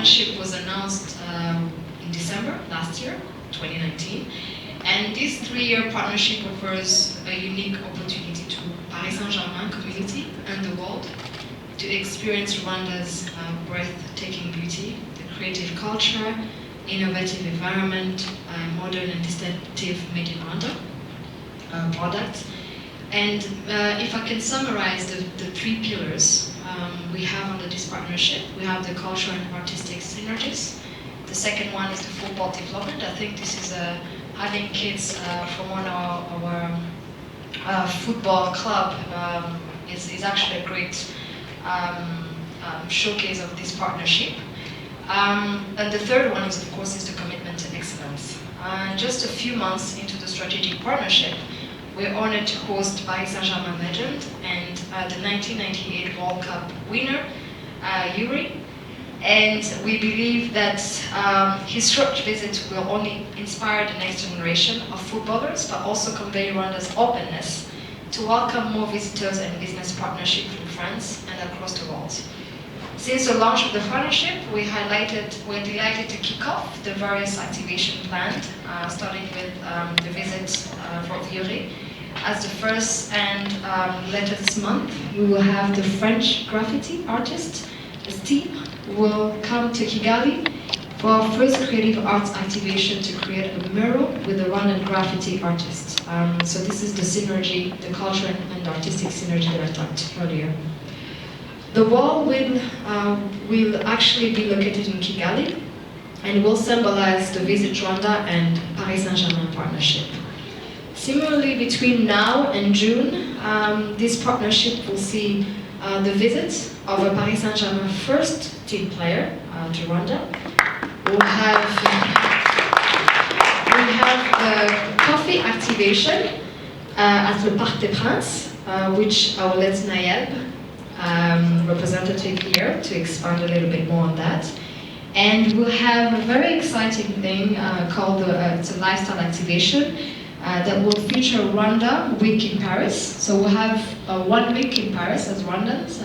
partnership was announced in December last year, 2019. And this 3-year partnership offers a unique opportunity to Paris Saint-Germain community and the world to experience Rwanda's breathtaking beauty, the creative culture, innovative environment, modern and distinctive made in Rwanda products. And if I can summarize the 3 pillars we have under this partnership, we have the cultural and artistic synergies. The second one is the football development. I think this is having kids from one of our football club is actually a great showcase of this partnership. And the third one is, of course, is the commitment to excellence. Just a few months into the strategic partnership, we're honored to host Paris Saint-Germain legend and the 1998 World Cup winner, Youri. And we believe that his short visit will only inspire the next generation of footballers, but also convey Rwanda's openness to welcome more visitors and business partnerships from France and across the world. Since the launch of the partnership, we're delighted to kick off the various activation planned, starting with the visit for Youri. As the first and latest month, we will have the French graffiti artist, Steve, will come to Kigali for our first creative arts activation to create a mural with a Rwandan graffiti artist. So this is the synergy, the cultural and artistic synergy that I talked earlier. The wall will actually be located in Kigali and will symbolize the Visit Rwanda and Paris Saint-Germain partnership. Similarly, between now and June, this partnership will see the visit of a Paris Saint-Germain first team player to Rwanda. We'll have a coffee activation at the Parc des Princes, which I will let Nayeb, representative here, to expand a little bit more on that. And we'll have a very exciting thing called it's a lifestyle activation that will feature Rwanda Week in Paris. So we'll have 1 week in Paris as Rwandans,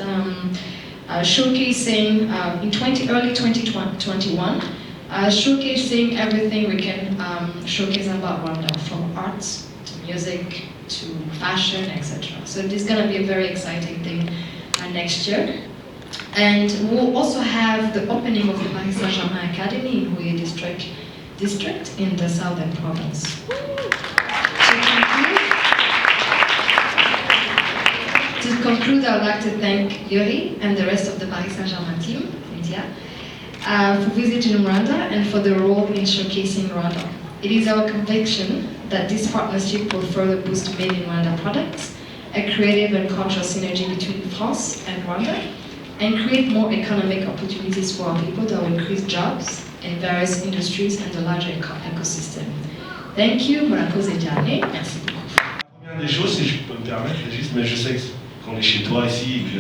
showcasing in early 2021, showcasing everything we can showcase about Rwanda, from arts to music to fashion, etc. So this is going to be a very exciting thing next year. And we'll also have the opening of the Paris Saint-Germain Academy in Huye district in the southern province. To conclude, I would like to thank Youri and the rest of the Paris Saint-Germain team, India, for visiting Rwanda and for the role in showcasing Rwanda. It is our conviction that this partnership will further boost made in Rwanda products, a creative and cultural synergy between France and Rwanda, and create more economic opportunities for our people that will increase jobs in various industries and the larger ecosystem. Thank you, merci beaucoup. La première des choses, si je peux me permettre, Régis, mais je sais qu'on est chez toi ici et que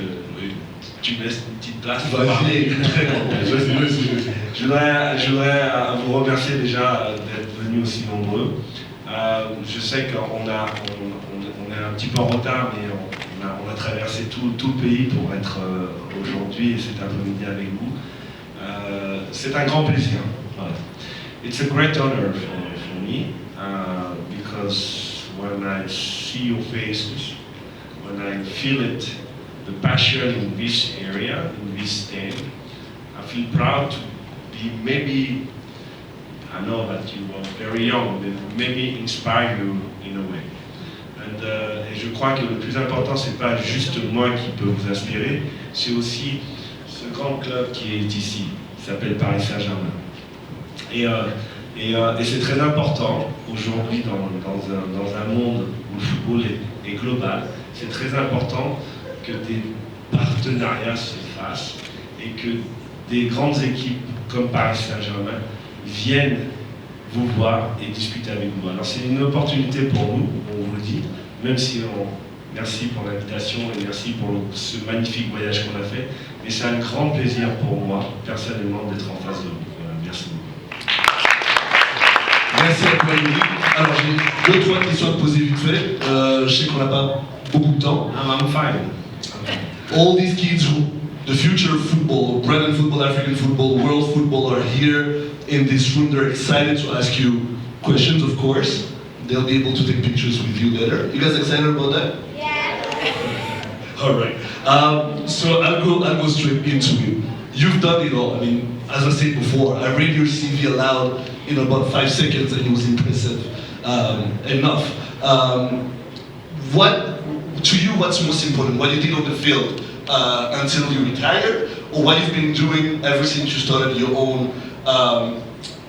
tu me laisses une petite place pour parler. Je voudrais vous remercier déjà d'être venus aussi nombreux. Je sais qu'on est un petit peu en retard, mais on a traversé tout le pays pour être aujourd'hui et cet après-midi avec vous. C'est un grand plaisir. Voilà. It's a great honor for me because when I see your faces, when I feel it, the passion in this area, in this stand, I feel proud to be maybe, I know that you are very young, but maybe inspire you in a way. Et je crois que le plus important, c'est pas juste moi qui peux vous inspirer, c'est aussi ce grand club qui est ici, qui s'appelle Paris Saint-Germain. Et c'est très important aujourd'hui dans un monde où le football est global, c'est très important que des partenariats se fassent et que des grandes équipes comme Paris Saint-Germain viennent vous voir et discuter avec vous. Alors c'est une opportunité pour nous, on vous le dit, même si merci pour l'invitation et merci pour ce magnifique voyage qu'on a fait, mais c'est un grand plaisir pour moi, personnellement, d'être en face de vous. Voilà, merci beaucoup. Merci à toi, Youri. Alors j'ai 2-3 questions à te poser vite fait. Je sais qu'on n'a pas beaucoup de temps. I'm fine. All these kids the future of football, Brazilian football, African football, world football are here in this room. They're excited to ask you questions, of course. They'll be able to take pictures with you later. You guys excited about that? Yeah. All right. So I'll go straight into it. You've done it all. I mean, as I said before, I read your CV aloud in about 5 seconds, and it was impressive enough. To you, what's most important? What you did on the field until you retired, or what you've been doing ever since you started your own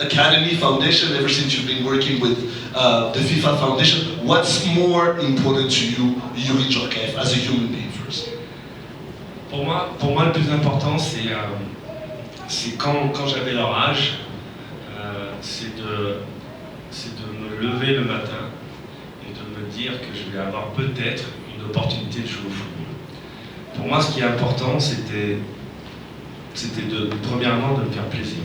academy foundation, ever since you've been working with the FIFA Foundation? What's more important to you, Youri Djorkaeff, as a human being first? Pour moi, le plus important, c'est quand j'avais leur âge, c'est de me lever le matin et de me dire que je vais avoir peut-être une opportunité de jouer au football. Pour moi, ce qui est important, c'était premièrement de me faire plaisir.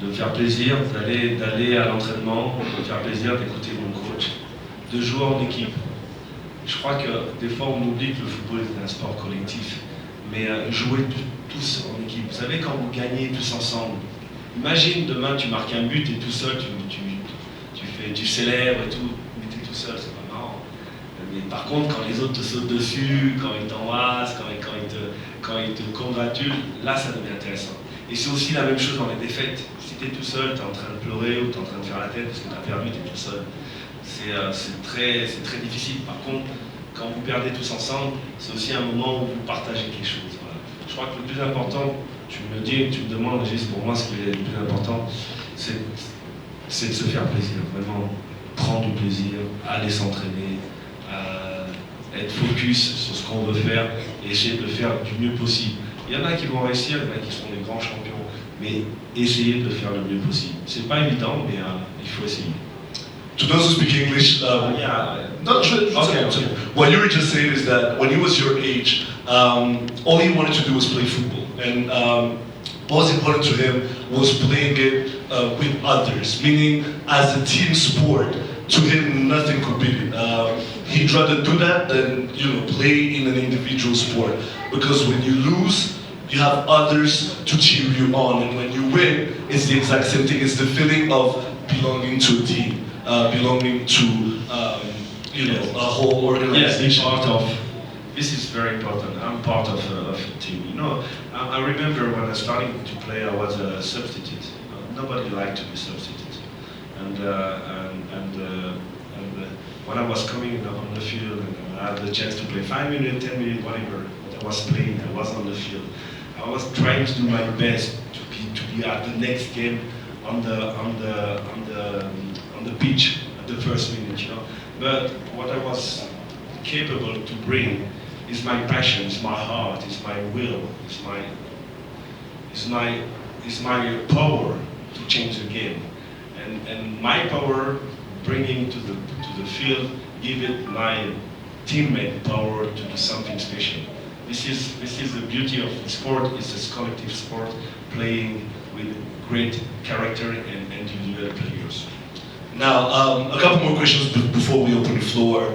De me faire plaisir d'aller à l'entraînement, de me faire plaisir d'écouter mon coach, de jouer en équipe. Je crois que des fois on oublie que le football est un sport collectif, mais jouer tous en équipe. Vous savez, quand vous gagnez tous ensemble, imagine demain tu marques un but et tout seul tu célèbres et tout, mais tu es tout seul, c'est pas marrant. Mais par contre, quand les autres te sautent dessus, quand ils t'embrassent, quand ils te congratulent, là ça devient intéressant. Et c'est aussi la même chose dans les défaites. Si tu es tout seul, tu es en train de pleurer ou tu es en train de faire la tête parce que tu as perdu, tu es tout seul. C'est très difficile. Par contre, quand vous perdez tous ensemble, c'est aussi un moment où vous partagez quelque chose. Voilà. Je crois que le plus important, tu me demandes, juste pour moi, ce qui est le plus important, c'est de se faire plaisir. Vraiment, prendre du plaisir, aller s'entraîner, être focus sur ce qu'on veut faire et essayer de le faire du mieux possible. Il y en a qui vont réussir, il y en a qui seront des grands champions, mais essayez de le faire le mieux possible. C'est pas évident, mais il faut essayer. To those who speak English, what you were just saying is that when he was your age, all he wanted to do was play football, and what was important to him was playing it with others, meaning as a team sport. To him, nothing could beat it. He'd rather do that than play in an individual sport, because when you lose, you have others to cheer you on, and when you win, it's the exact same thing. It's the feeling of belonging to a team. Belonging to a whole organization. Yes, this is very important. I'm part of a team. I remember when I started to play, I was a substitute. Nobody liked to be substitute, and when I was coming on the field and I had the chance to play 5 minutes, 10 minutes, whatever, I was playing. I was on the field. I was trying to do my best to be at the next game on the pitch at the first minute, But what I was capable to bring is my passion, is my heart, is my will, is my power to change the game, and my power bringing to the field, give it my teammate power to do something special. This is the beauty of the sport. It's a collective sport, playing with great character and individual players. Now, a couple more questions before we open the floor.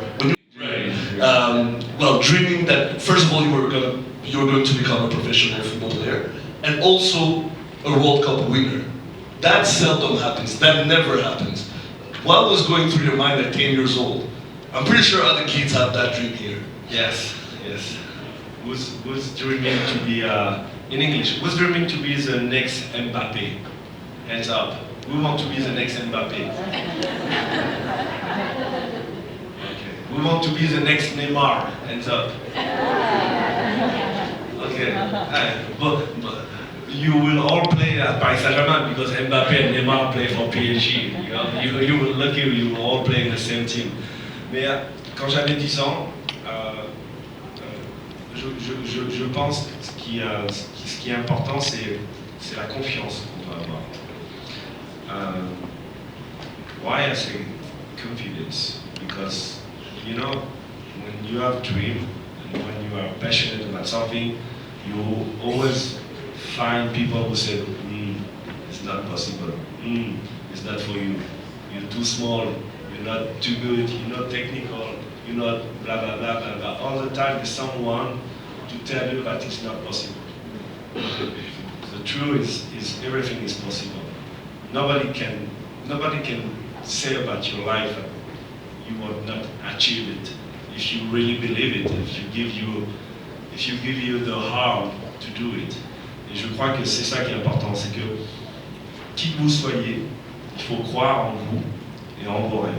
Dreaming that first of all you were going to become a professional football player, and also a World Cup winner. That seldom happens. That never happens. What was going through your mind at 10 years old? I'm pretty sure other kids have that dream here. Yes. Who's dreaming to be in English? Who's dreaming to be the next Mbappé? Hands up. We want to be the next Mbappé. Okay. We want to be the next Neymar. Hands up. Okay. But you will all play at Paris Saint-Germain because Mbappé and Neymar play for PSG. You will lucky you will all play in the same team. Mais quand j'avais 10 ans, je pense que ce qui est important, c'est la confiance qu'on doit avoir. Why I say confidence? Because when you have a dream and when you are passionate about something, you always find people who say, it's not possible, it's not for you, you're too small, you're not too good, you're not technical, you're not blah blah blah blah blah. All the time there's someone to tell you that it's not possible. The truth is everything is possible. Nobody can say about your life that you will not achieve it if you really believe it, if you give you the heart to do it. Et je crois que c'est ça qui est important, c'est que qui que vous soyez, il faut croire en vous et en vos rêves.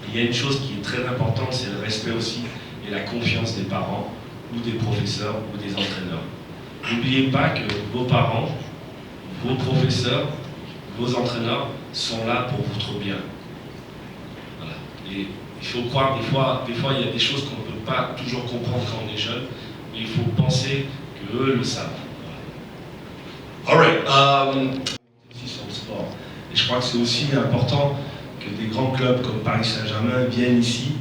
Il y a une chose qui est très importante, c'est le respect aussi et la confiance des parents ou des professeurs ou des entraîneurs. N'oubliez pas que vos parents, vos professeurs, vos entraîneurs sont là pour votre bien. Voilà. Et il faut croire, des fois il y a des choses qu'on ne peut pas toujours comprendre quand on est jeune, mais il faut penser qu'eux le savent. Voilà. Aussi sur le sport. Et je crois que c'est aussi important que des grands clubs comme Paris Saint-Germain viennent ici.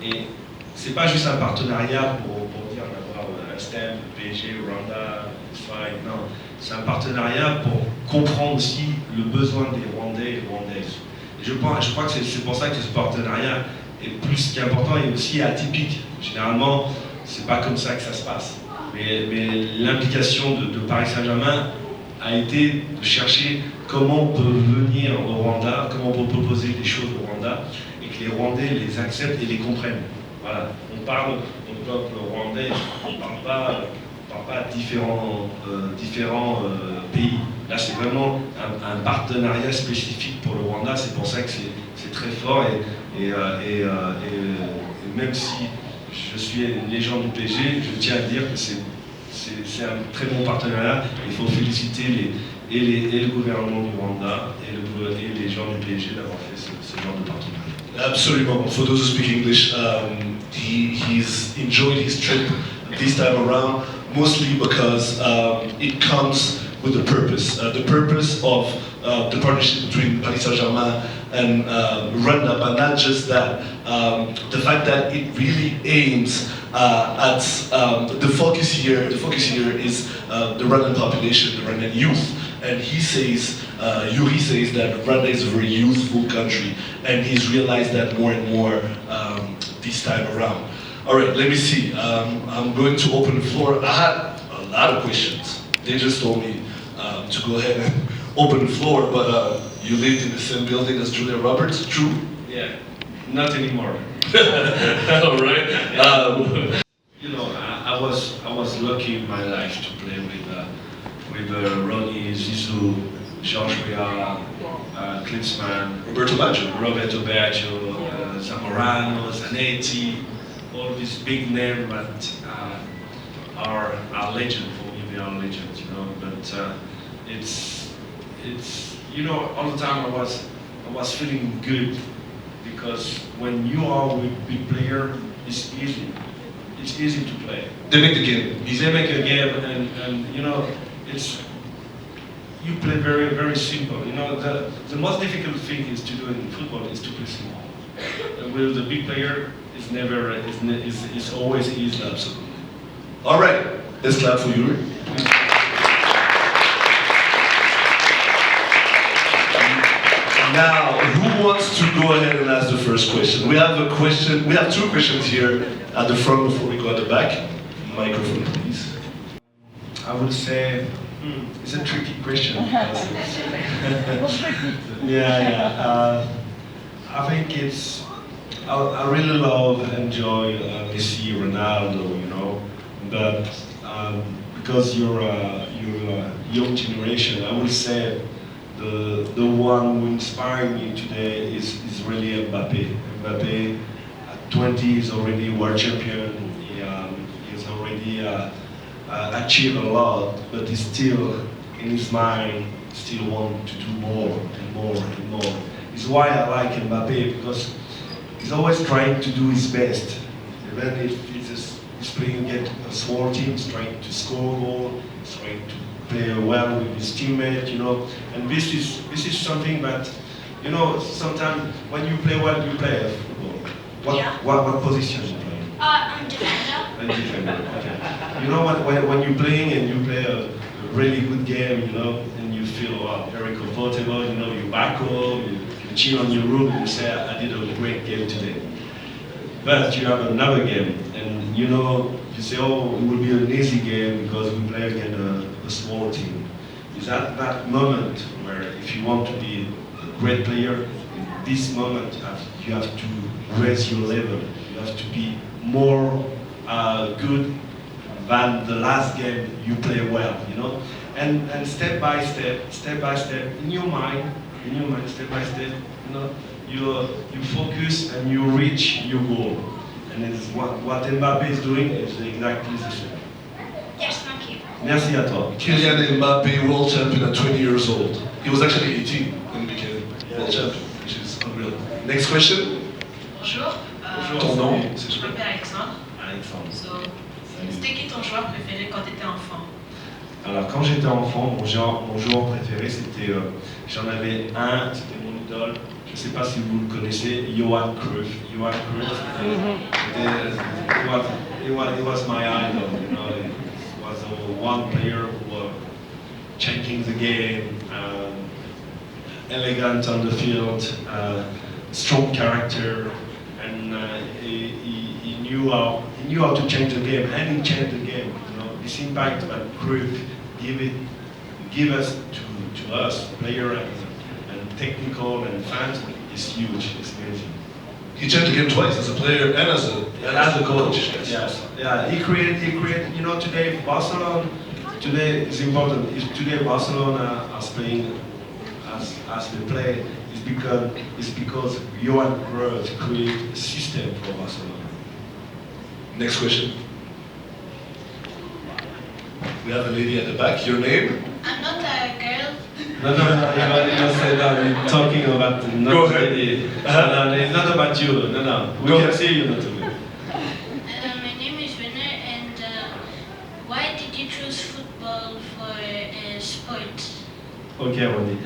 Et c'est pas juste un partenariat pour dire d'avoir un stamp, PSG, Rwanda, Israël, non. C'est un partenariat pour comprendre aussi le besoin des Rwandais et Rwandaises. Et je crois que c'est pour ça que ce partenariat est plus qu'important et aussi atypique. Généralement, c'est pas comme ça que ça se passe. Mais l'implication de Paris Saint-Germain a été de chercher comment on peut venir au Rwanda, comment on peut proposer des choses au Rwanda et que les Rwandais les acceptent et les comprennent. Voilà. On parle au peuple rwandais, on ne parle pas à différents pays. Là, c'est vraiment un partenariat spécifique pour le Rwanda. C'est pour ça que c'est très fort et même si je suis une légende du PSG, je tiens à dire que c'est un très bon partenariat. Il faut féliciter le gouvernement du Rwanda et les gens du PSG d'avoir fait ce genre de partenariat. Absolument. For those who speak English, he's enjoyed his trip this time around, mostly because it comes with a purpose. The purpose of the partnership between Paris Saint-Germain and Rwanda, but not just that. The fact that it really aims at the focus here. The focus here is the Rwandan population, the Rwandan youth, and he says, Youri says that Rwanda is a very youthful country, and he's realized that more and more this time around. All right, let me see. I'm going to open the floor. I had a lot of questions. They just told me to go ahead and open the floor, but you lived in the same building as Julia Roberts, true? Yeah, not anymore. All right. You know, I was lucky in my life to play with Ronnie, Zizou, Georges Weah, Klinsmann, Roberto Baggio, Zamorano, Zanetti, all these big names that are legend for me. They are legends, you know. But it's you know, all the time I was feeling good because when you are with big player, it's easy. It's easy to play. They make the game. They make a game, and you know, you play very, very simple. You know, the most difficult thing is to do in football is to play simple. And with the big player, it's always easy. Absolutely. All right, let's clap for Youri. Now, who wants to go ahead and ask the first question? We have a question. We have two questions here at the front before we go at the back. Microphone, please. I would say it's a tricky question. I think it's. I really love and enjoy Messi, Ronaldo, you know, but because you're a young generation, I would say the one who inspired me today is really Mbappé. Mbappé, at 20, is already world champion. He's already achieved a lot, but he's still in his mind still want to do more and more and more. It's why I like Mbappé, because he's always trying to do his best. Even if he's playing against a small team, he's trying to score a goal, he's trying to play well with his teammate, you know. And this is something that, you know, sometimes when you play well, you play football. What position you play? I'm defender. I'm defender. Okay. You know when you're playing and you play a really good game, you know, and you feel very comfortable, you know, you back home, you chill on your room and you say, I did a great game today. But you have another game, and you know you say, oh, it will be an easy game because we play against a small team. Is that moment where if you want to be a great player, in this moment you have to raise your level. You have to be more good than the last game you play well, you know? And step by step, in your mind, step by step, you know, you focus and you reach your goal. And it's what Mbappé is doing is exactly the same. Yes, thank you. Merci à toi. Kylian Mbappé, world champion at 20 years old. He was actually 18 when he became world champion, which is unreal. Next question. Bonjour. Ton nom? Je m'appelle Alexandre. Alexandre. C'était qui ton joueur préféré quand tu étais enfant? Alors quand j'étais enfant, mon joueur préféré c'était, j'en avais un, c'était mon idole. Je ne sais pas si vous le connaissez, Youri Djorkaeff. Youri Djorkaeff, it was my idol. You know, it was one player who was changing the game, elegant on the field, strong character, and he knew how to change the game, and he changed the game. You know, this impact that Cruyff give us to us, player and technical and fans, is huge. It's amazing. He changed the game twice as a player and as a coach. Yes. Yeah. He created. You know, today Barcelona. Today is important. If today Barcelona are playing as they play, it's because Youri Djorkaeff created a system for Barcelona. Next question. We have a lady at the back. Your name? I'm not a girl. No, you must say that. We're talking about not Go ahead. lady. No, it's not about you. No. We Go can ahead. see you not today. My name is Winner, and why did you choose football for a sport? Okay, Rodney.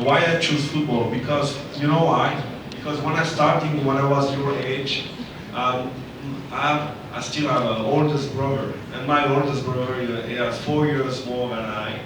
Why I choose football? Because you know why? Because when I was your age, I still have an oldest brother, and my oldest brother he has 4 years more than I,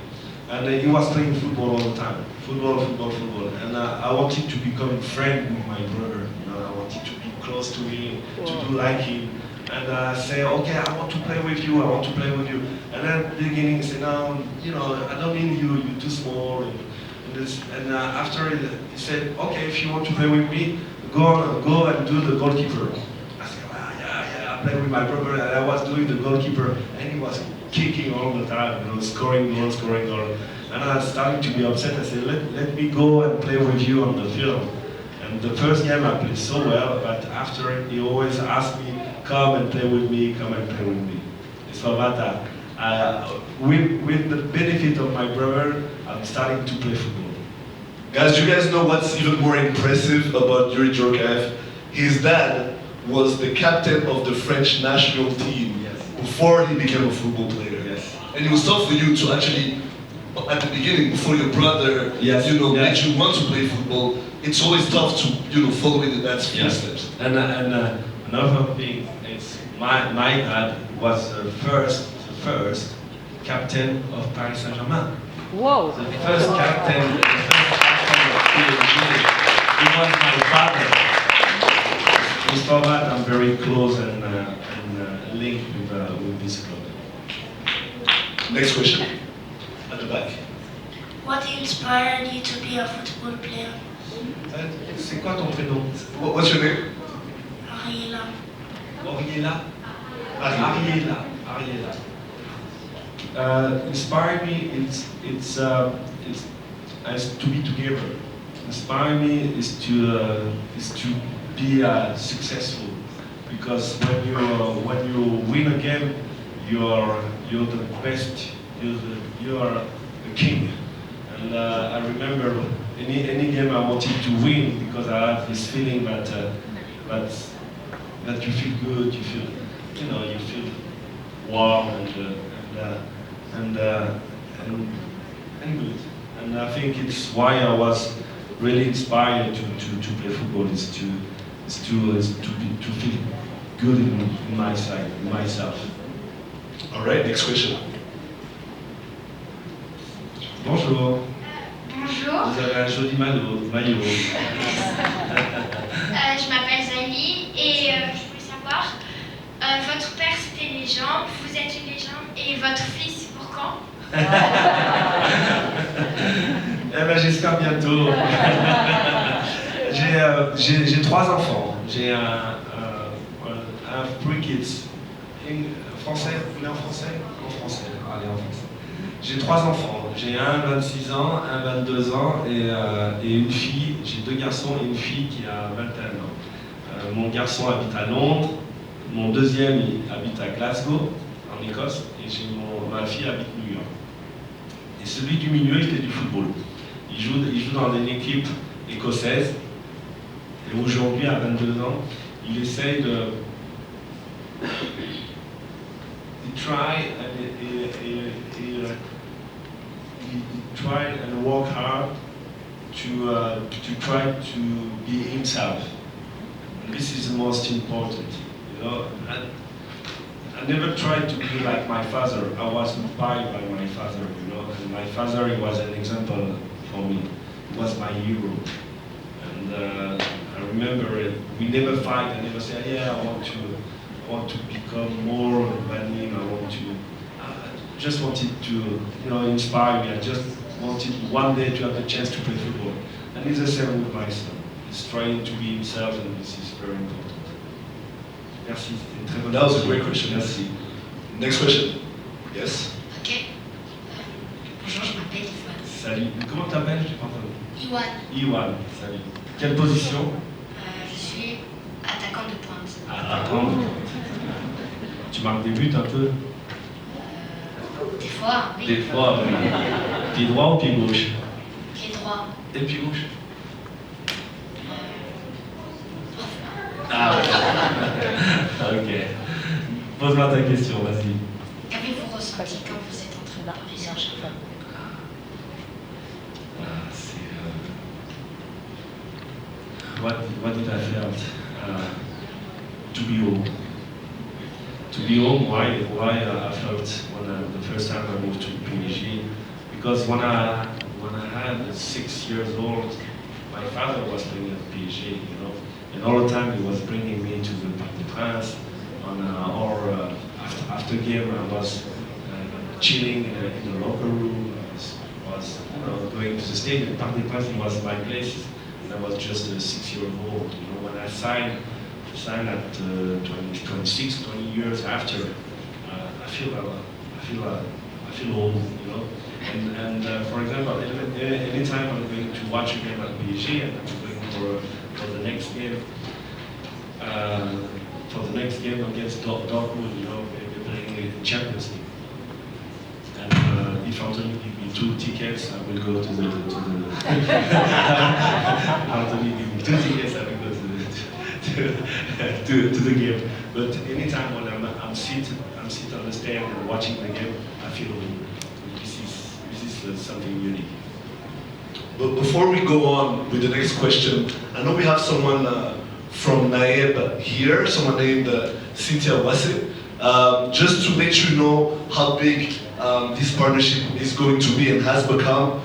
and he was playing football all the time, football, and I wanted to become a friend with my brother. You know, I wanted to be close to him, to do like him, and say, okay, I want to play with you, And then at the beginning, he said, no, you know, I don't need you, you're too small. And after he said, okay, if you want to play with me, go and do the goalkeeper. I said, yeah, I played with my brother, and I was doing the goalkeeper, and he was kicking all the time, you know, scoring goals. And I started to be upset. I said, let me go and play with you on the field. And the first game I played so well, but after he always asked me, come and play with me. So that with the benefit of my brother, I'm starting to play football. Guys, do you guys know what's even more impressive about Youri Djorkaeff? His dad was the captain of the French national team before he became a football player. Yes. And it was tough for you to actually, at the beginning, before your brother, made you want to play football. It's always tough to, follow in the dad's footsteps. And another thing is my dad was the first captain of Paris Saint-Germain. Whoa! The first captain of PSG. He was my father. And for that, I'm very close and linked with this club. Next question, at the back. What inspired you to be a football player? C'est quoi ton prénom? What's your name? Ariela. Ariela. Inspire me. It's to be together. Inspire me is to be successful, because when you win a game, you're the best. You are the king. And I remember any game I wanted to win, because I have this feeling that you feel good, you feel warm and good. And I think it's why I was really inspired to play football, is to feel good in myself. All right, next question. Bonjour. Bonjour. Vous avez un joli maillot. Je m'appelle Zali et je voulais savoir Votre père, c'était une légende, vous êtes une légende, et votre fils, pour quand? Eh ben, j'espère bientôt. J'ai 3 enfants. J'ai three kids. Français, vous voulez en français? En français, allez en français. J'ai 3 enfants. J'ai un 26 ans, un 22 ans et une fille. J'ai 2 garçons et une fille qui a 21 ans. Mon garçon habite à Londres. Mon deuxième il habite à Glasgow, en Écosse. Et ma fille habite New York. Et celui du milieu, il fait du football. Il joue dans une équipe écossaise. Et aujourd'hui, à 22 ans, il essaye de... He try and work hard to try to be himself. And this is the most important. You know, I never tried to be like my father. I was inspired by my father. You know, and my father, he was an example for me. He was my hero. And I remember it. We never fight. I never say, yeah, I want to become more than him. I just wanted to, inspire me. I just wanted one day to have the chance to play football. And it's the same with my son. He's trying to be himself, and this is very important. Merci. That was a great question. Merci. Next question. Yes. Ok. Bonjour, je m'appelle Iwan. Salut. Comment t'appelles? J'ai pas entendu. Iwan. Iwan. Salut. Quelle position? Je suis attaquant de pointe. Attaquant. Tu marques des buts un peu? Des fois, oui. Des fois, oui. Pied droit ou pied gauche? Pied droit. Et pied gauche? Enfin. Ah, ok. Pose-moi ta question, vas-y. Qu'avez-vous ressenti quand vous êtes entré dans Paris Saint-Germain? What did I felt? To be home. To be home, why I felt when the first time I moved to PSG? Because when I had 6 years old, my father was playing at PSG, and all the time he was bringing me to the Parc des Princes, or after game I was chilling in the locker room. I was going to the stadium. Parc des Princes was my place, and I was just a 6-year-old. When I signed at 26, 20 years after, I feel old, And for example, anytime I'm going to watch a game at PSG and I'm going for the next game, against Dortmund, they're playing in Champions League. And if Anthony give me 2 tickets, I will go to the Anthony give me 2 tickets, I will go to the game. But anytime when I'm sitting on the stand and watching the game, I feel this is something unique. But before we go on with the next question, I know we have someone from Naib here, someone named Cynthia Wasse. Just to let you know how big this partnership is going to be and has become.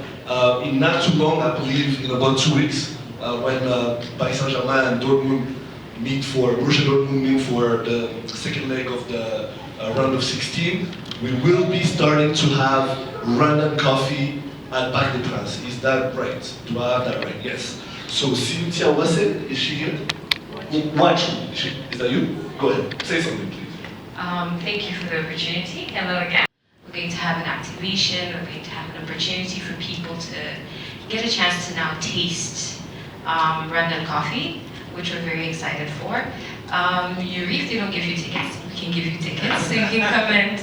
In not too long, I believe in about 2 weeks, when Paris Saint-Germain and Borussia Dortmund meet for the second leg of the round of 16, we will be starting to have Rwandan coffee at Parc des Princes. Is that right? Do I have that right? Yes. So Cynthia Wasse, is she here? Watch. Is that you? Go ahead. Say something, please. Thank you for the opportunity. Hello again. We're going to have an activation. We're going to have an opportunity for people to get a chance to now taste Rwandan coffee, which we're very excited for. Youri, if they don't give you tickets, we can give you tickets, so you can come and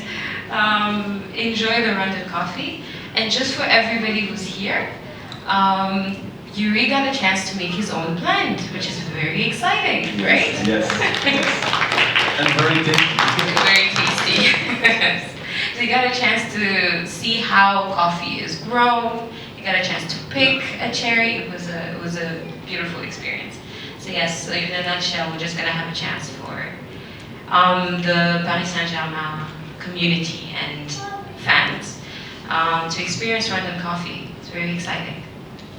enjoy the Rwandan coffee. And just for everybody who's here, Youri got a chance to make his own blend, which is very exciting, right? Yes. And very tasty. Very tasty. So you got a chance to see how coffee is grown. You got a chance to pick a cherry. It was a beautiful experience. So yes, so in a nutshell, we're just gonna have a chance for the Paris Saint-Germain community and fans to experience Rwandan coffee. It's very exciting.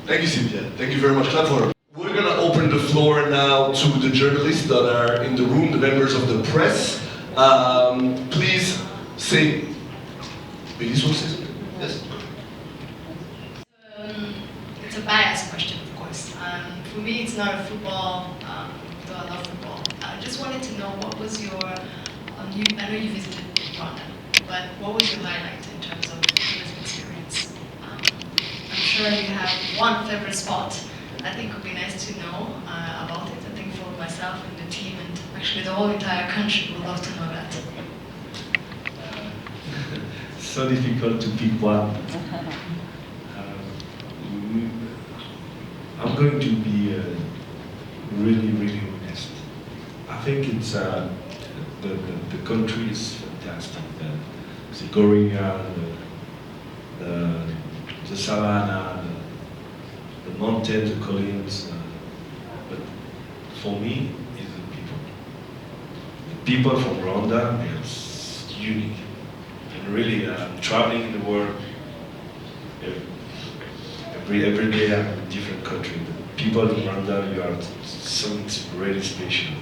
Thank you, Cynthia. Thank you very much. Clap for her. We're gonna open the floor now to the journalists that are in the room, the members of the press. Please say. Wait, you want to say something? Yes. It's a biased question, of course. For me, it's not a football, though I love football. I just wanted to know what was your, I know you visited Rwanda, but what was your highlight in terms of tourism experience? I'm sure you have one favorite spot. I think it would be nice to know about it. I think for myself and the team and actually the whole entire country would love to know that. So difficult to pick one. I'm going to be really, really honest. I think it's the country is fantastic. The gorilla, the savannah, the mountains, the columns. But for me, it's the people. The people from Rwanda, it's unique. And really, traveling in the world, every day I'm in a different country. The people in Rwanda, you are something really special.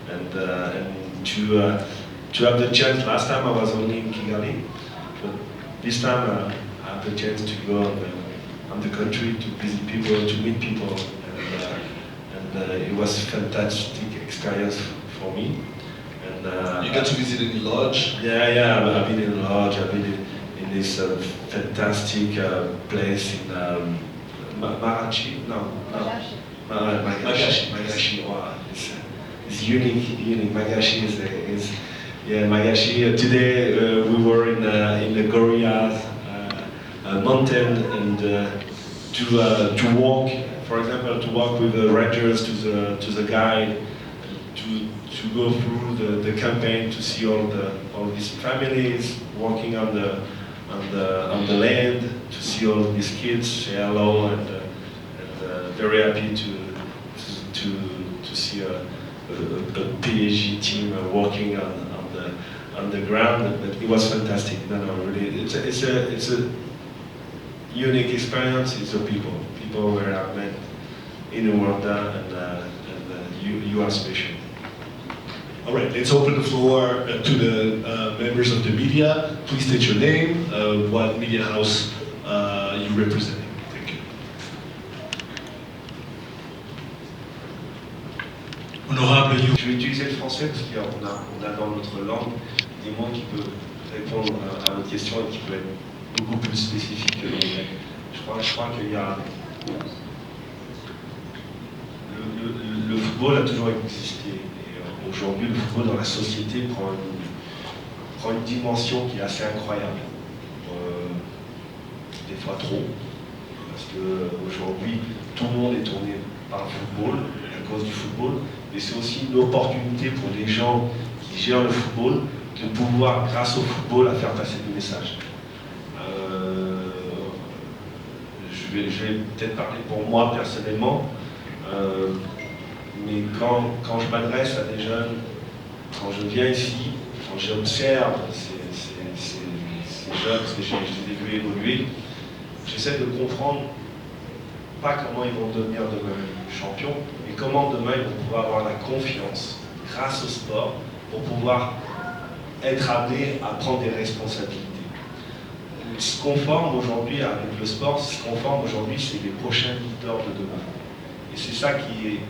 And to have the chance, last time I was only in Kigali, but this time I have the chance to go on the country, to visit people, to meet people, and it was a fantastic experience for me. And You got to visit any lodge? Yeah, I've been in a lodge, I've been in this fantastic place in Magashi. Wow, it's unique. Magashi is Magashi. Today we were in the Gorillas mountain and to walk, for example, to walk with the rangers to the guide, to go through the campaign, to see all these families working on the land, to see all these kids say hello and very happy to see a PSG team working on the ground. But it was fantastic. No, really, it's a unique experience. It's the people where I met in Rwanda, and you are special. All right, let's open the floor to the members of the media. Please state your name, what media house you represent. Thank you. Honorable you. Je vais utiliser le français parce qu'on a dans notre langue des mots qui peuvent répondre à votre question et qui peuvent être beaucoup plus spécifiques que l'anglais. Je crois qu'il y a... Le football a toujours existé. Et aujourd'hui, le football dans la société prend une dimension qui est assez incroyable. Des fois trop. Parce qu'aujourd'hui, tout le monde est tourné par le football, à cause du football. Mais c'est aussi une opportunité pour les gens qui gèrent le football de pouvoir, grâce au football, à faire passer des messages. Je vais peut-être parler pour moi personnellement, mais quand je m'adresse à des jeunes, quand je viens ici, quand j'observe ces jeunes, parce que je les ai vus évoluer, j'essaie de comprendre pas comment ils vont devenir demain champions, mais comment demain ils vont pouvoir avoir la confiance, grâce au sport, pour pouvoir être amenés à prendre des responsabilités. Ce qu'on forme aujourd'hui avec le sport, ce qu'on forme aujourd'hui, c'est les prochains leaders de demain. Et c'est ça qui est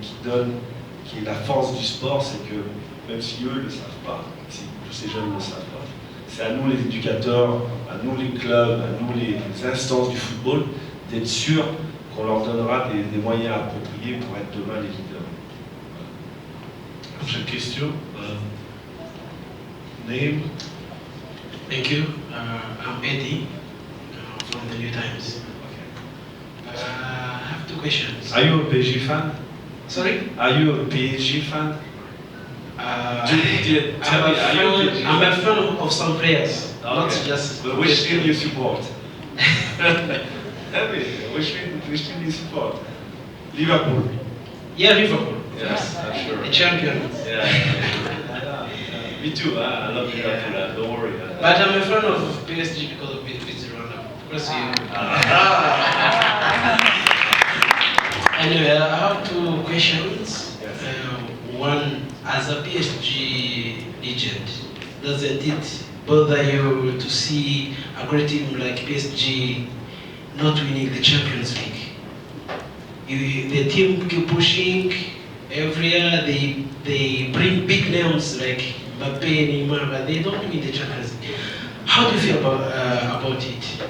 la force du sport, c'est que même si eux ne le savent pas, si tous ces jeunes ne le savent pas, c'est à nous les éducateurs, à nous les clubs, à nous les instances du football, d'être sûrs qu'on leur donnera des moyens appropriés pour être demain les leaders. Prochaine question. Name? Thank you. I'm Eddie from the New Times. I have two questions. Are you a PSG fan? Sorry? Are you a PSG fan? I'm a fan of some players, not just. But which team you support? Tell me, which team you support? Liverpool. Yeah, Liverpool. Yes, I'm sure. The champion. Yeah. Me too. I love Liverpool. Don't worry. But I'm a fan of PSG because of it's Rwanda. Because Anyway, I have two questions. Yes. One, as a PSG legend, does it bother you to see a great team like PSG not winning the Champions League? The team keep pushing every year. They bring big names like Mbappe, Neymar, but they don't win the Champions League. How do you feel about it?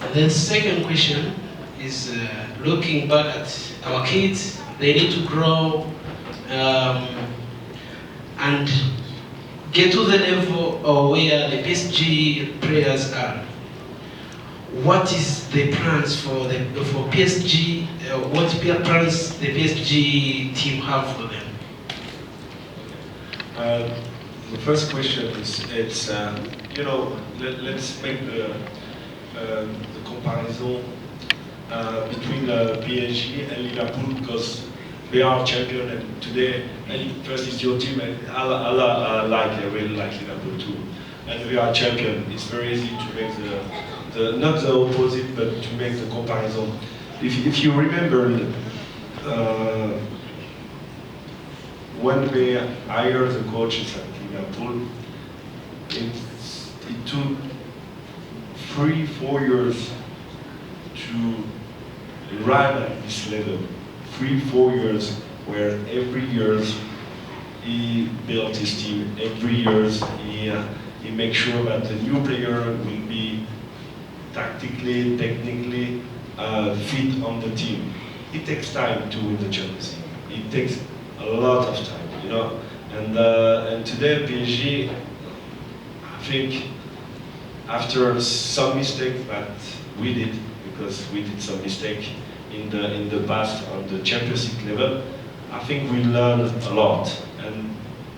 And then second question is looking back at our kids. They need to grow and get to the level where the PSG players are. What is the plans for PSG? What plans the PSG team have for them? The first question is, let's make the comparison between PSG and Liverpool, because they are champion, and today, first is your team, and I really like Liverpool too. And we are champion. It's very easy to make not the opposite, but to make the comparison. If you remember, when we hired the coaches at Liverpool, it took 3-4 years to arrive at this level. 3-4 years, where every year he built his team. Every year he makes sure that the new player will be tactically, technically fit on the team. It takes time to win the Champions League. It takes a lot of time, you know. And today PSG, I think, after some mistake that we did, because we did some mistake in the past on the Champions League level, I think we learned a lot. And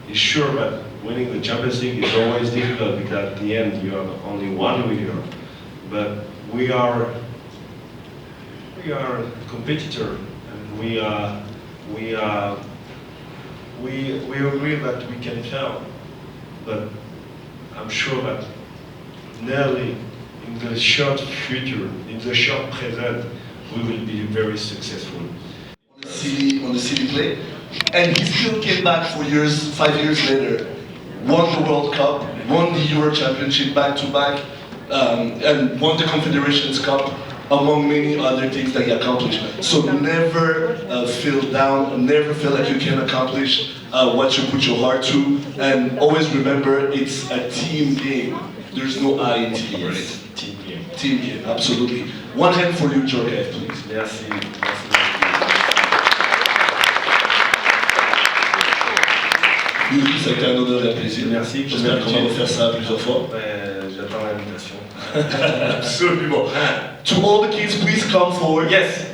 it's sure that winning the Champions League is always difficult, because at the end you have only one winner. But we are a competitor, and we agree that we can fail. But I'm sure that nearly in the short future, in the short present, we will be very successful. On the city play, and he still came back 4 years, 5 years later, won the World Cup, won the Euro Championship back to back, and won the Confederations Cup, among many other things that he accomplished. So never feel down, never feel like you can accomplish what you put your heart to, and always remember it's a team game. There's no I in team, right? Team game. Team game, absolutely. One hand for you, Djorkaeff, please. Merci. Youri, ça a été un honneur et un plaisir. Merci. J'espère qu'on va refaire ça plusieurs fois. J'attends l'invitation. Absolument. To all the kids, please come forward. Yes.